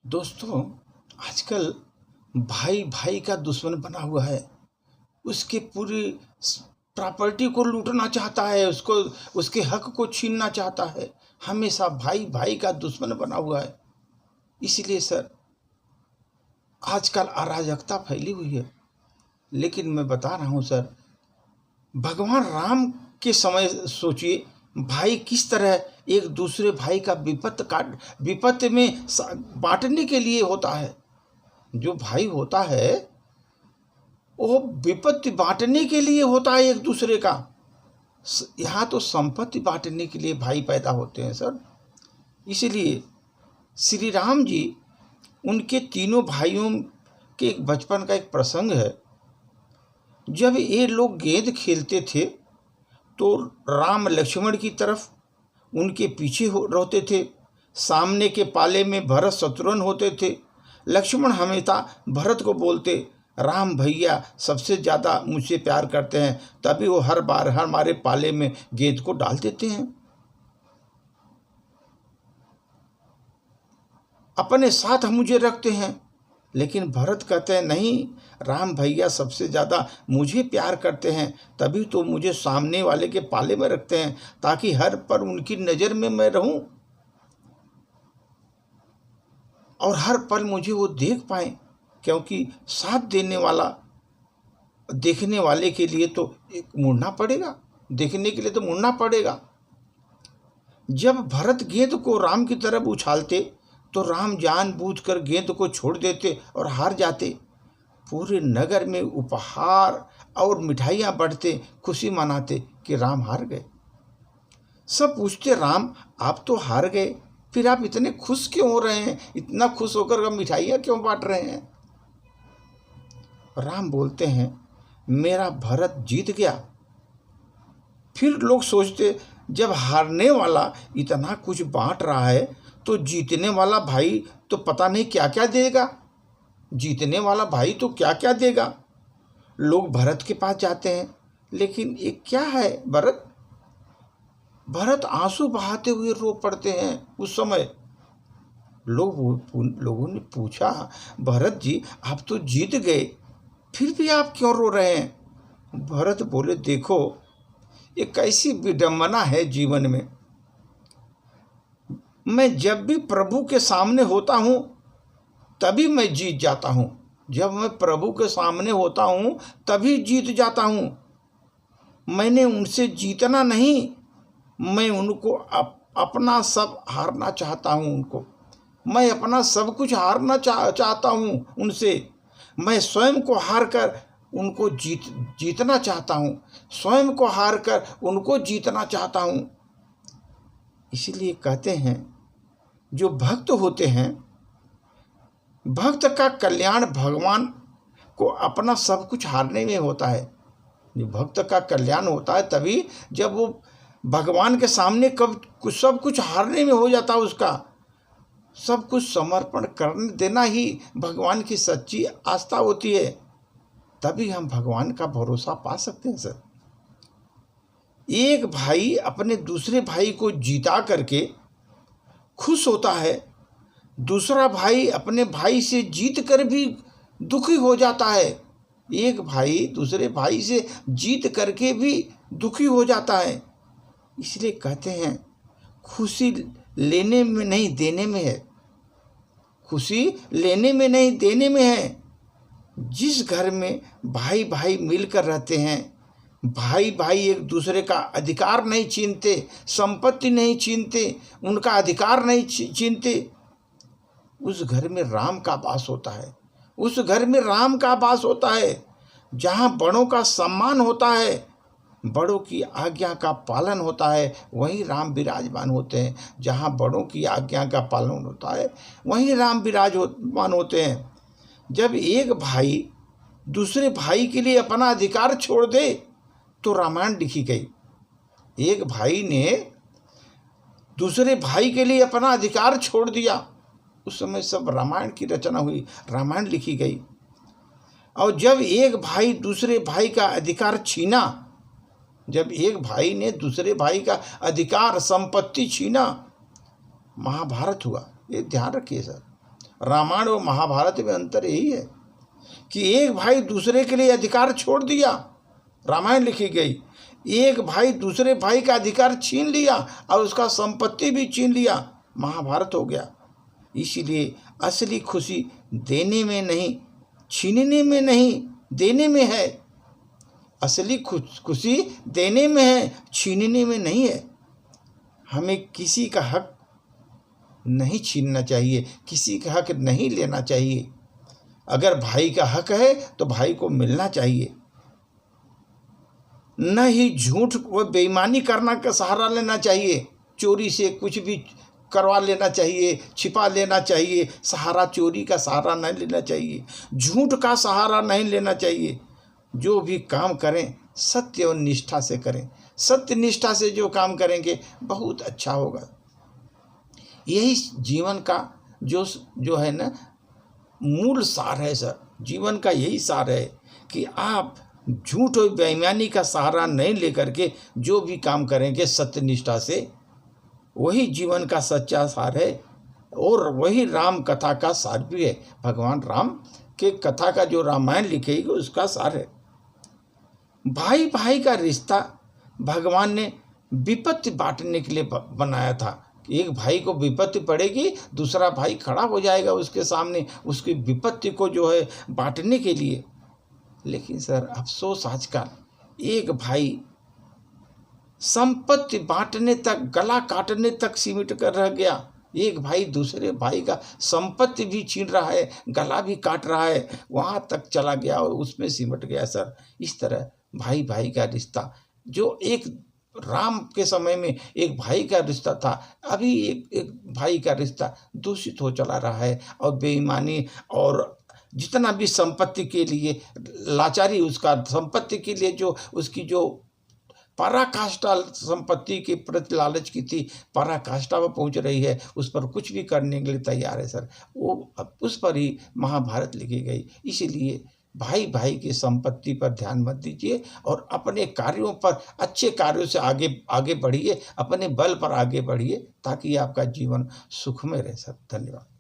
दोस्तों, आजकल भाई भाई का दुश्मन बना हुआ है। उसके पूरी प्रॉपर्टी को लूटना चाहता है, उसको उसके हक को छीनना चाहता है। हमेशा भाई भाई का दुश्मन बना हुआ है। इसलिए सर, आजकल अराजकता फैली हुई है। लेकिन मैं बता रहा हूँ सर, भगवान राम के समय सोचिए, भाई किस तरह एक दूसरे भाई का विपत्त में बांटने के लिए होता है। जो भाई होता है वो विपत्ति बांटने के लिए होता है एक दूसरे का। यहाँ तो संपत्ति बांटने के लिए भाई पैदा होते हैं सर। इसलिए श्री राम जी, उनके तीनों भाइयों के एक बचपन का एक प्रसंग है। जब ये लोग गेंद खेलते थे तो राम लक्ष्मण की तरफ उनके पीछे रहते थे। सामने के पाले में भरत शत्रुघ्न होते थे। लक्ष्मण हमेशा भरत को बोलते, राम भैया सबसे ज़्यादा मुझसे प्यार करते हैं, तभी वो हर बार हमारे पाले में गेंद को डाल देते हैं। अपने साथ मुझे रखते हैं। लेकिन भरत कहते हैं, नहीं, राम भैया सबसे ज़्यादा मुझे प्यार करते हैं, तभी तो मुझे सामने वाले के पाले में रखते हैं, ताकि हर पर उनकी नज़र में मैं रहूं और हर पल मुझे वो देख पाएं। क्योंकि साथ देने वाला, देखने वाले के लिए तो एक मुड़ना पड़ेगा, देखने के लिए तो मुड़ना पड़ेगा। जब भरत गेंद को राम की तरफ उछालते तो राम जानबूझकर गेंद को छोड़ देते और हार जाते। पूरे नगर में उपहार और मिठाइयाँ बढ़ते, खुशी मनाते कि राम हार गए। सब पूछते, राम आप तो हार गए, फिर आप इतने खुश क्यों हो रहे हैं? इतना खुश होकर मिठाइयाँ क्यों बांट रहे हैं? राम बोलते हैं, मेरा भरत जीत गया। फिर लोग सोचते, जब हारने वाला इतना कुछ बांट रहा है तो जीतने वाला भाई तो पता नहीं क्या क्या देगा। जीतने वाला भाई तो क्या क्या देगा। लोग भरत के पास जाते हैं, लेकिन ये क्या है भरत? भरत आंसू बहाते हुए रो पड़ते हैं। उस समय लोगों ने पूछा, भरत जी आप तो जीत गए, फिर भी आप क्यों रो रहे हैं? भरत बोले, देखो, ये कैसी विडंबना है जीवन में। मैं जब भी प्रभु के सामने होता हूँ तभी मैं जीत जाता हूँ। जब मैं प्रभु के सामने होता हूँ तभी जीत जाता हूँ। मैंने उनसे जीतना नहीं, मैं उनको अपना सब हारना चाहता हूँ। उनको मैं अपना सब कुछ हारना चाहता हूँ उनसे। मैं स्वयं को हार कर उनको जीतना चाहता हूँ। स्वयं को हार कर उनको जीतना चाहता हूँ। इसलिए कहते हैं, जो भक्त होते हैं, भक्त का कल्याण भगवान को अपना सब कुछ हारने में होता है। जो भक्त का कल्याण होता है तभी जब वो भगवान के सामने सब कुछ हारने में हो जाता है। उसका सब कुछ समर्पण करने देना ही भगवान की सच्ची आस्था होती है। तभी हम भगवान का भरोसा पा सकते हैं सर। एक भाई अपने दूसरे भाई को जीता करके खुश होता है, दूसरा भाई अपने भाई से जीत कर भी दुखी हो जाता है। एक भाई दूसरे भाई से जीत करके भी दुखी हो जाता है। इसलिए कहते हैं, खुशी लेने में नहीं देने में है। खुशी लेने में नहीं देने में है। जिस घर में भाई भाई मिलकर रहते हैं, भाई भाई एक दूसरे का अधिकार नहीं छीनते, संपत्ति नहीं छीनते, उनका अधिकार नहीं छीनते, उस घर में राम का वास होता है। उस घर में राम का वास होता है। जहाँ बड़ों का सम्मान होता है, बड़ों की आज्ञा का पालन होता है, वहीं राम विराजमान होते हैं। जहाँ बड़ों की आज्ञा का पालन होता है, वहीं राम विराजमान होते हैं। जब एक भाई दूसरे भाई के लिए अपना अधिकार छोड़ दे तो रामायण लिखी गई। एक भाई ने दूसरे भाई के लिए अपना अधिकार छोड़ दिया, उस समय सब रामायण की रचना हुई, रामायण लिखी गई। और जब एक भाई दूसरे भाई का अधिकार छीना, जब एक भाई ने दूसरे भाई का अधिकार संपत्ति छीना, महाभारत हुआ। ये ध्यान रखिए सर, रामायण और महाभारत में अंतर यही है कि एक भाई दूसरे के लिए अधिकार छोड़ दिया, रामायण लिखी गई, एक भाई दूसरे भाई का अधिकार छीन लिया और उसका संपत्ति भी छीन लिया, महाभारत हो गया। इसीलिए असली खुशी देने में नहीं, छीनने में नहीं, देने में है। असली खुशी देने में है, छीनने में नहीं है। हमें किसी का हक नहीं छीनना चाहिए, किसी का हक नहीं लेना चाहिए। अगर भाई का हक है तो भाई को मिलना चाहिए, न ही झूठ व बेईमानी करना का सहारा लेना चाहिए। चोरी से कुछ भी करवा लेना चाहिए, छिपा लेना चाहिए। सहारा चोरी का सहारा नहीं लेना चाहिए, झूठ का सहारा नहीं लेना चाहिए। जो भी काम करें सत्य और निष्ठा से करें। सत्य निष्ठा से जो काम करेंगे बहुत अच्छा होगा। यही जीवन का जो है ना मूल सार है सर। जीवन का यही सार है कि आप झूठ और बेईमानी का सहारा नहीं लेकर के जो भी काम करेंगे सत्य निष्ठा से, वही जीवन का सच्चा सार है। और वही राम कथा का सार भी है। भगवान राम के कथा का जो रामायण लिखेगी उसका सार है। भाई भाई का रिश्ता भगवान ने विपत्ति बांटने के लिए बनाया था। एक भाई को विपत्ति पड़ेगी, दूसरा भाई खड़ा हो जाएगा उसके सामने, उसकी विपत्ति को जो है बांटने के लिए। लेकिन सर अफसोस आजकल एक भाई संपत्ति बांटने तक, गला काटने तक सीमित कर रह गया। एक भाई दूसरे भाई का संपत्ति भी छीन रहा है, गला भी काट रहा है, वहाँ तक चला गया और उसमें सिमट गया सर। इस तरह भाई भाई का रिश्ता जो एक राम के समय में एक भाई का रिश्ता था, अभी एक भाई का रिश्ता दूषित हो चला रहा है। और बेईमानी और जितना भी संपत्ति के लिए लाचारी, उसका संपत्ति के लिए जो उसकी जो पराकाष्ठा संपत्ति के प्रति लालच की थी, पराकाष्ठा पर पहुंच रही है, उस पर कुछ भी करने के लिए तैयार है सर। वो उस पर ही महाभारत लिखी गई। इसीलिए भाई भाई की संपत्ति पर ध्यान मत दीजिए और अपने कार्यों पर, अच्छे कार्यों से आगे बढ़िए, अपने बल पर आगे बढ़िए, ताकि आपका जीवन सुख में रह सके। धन्यवाद।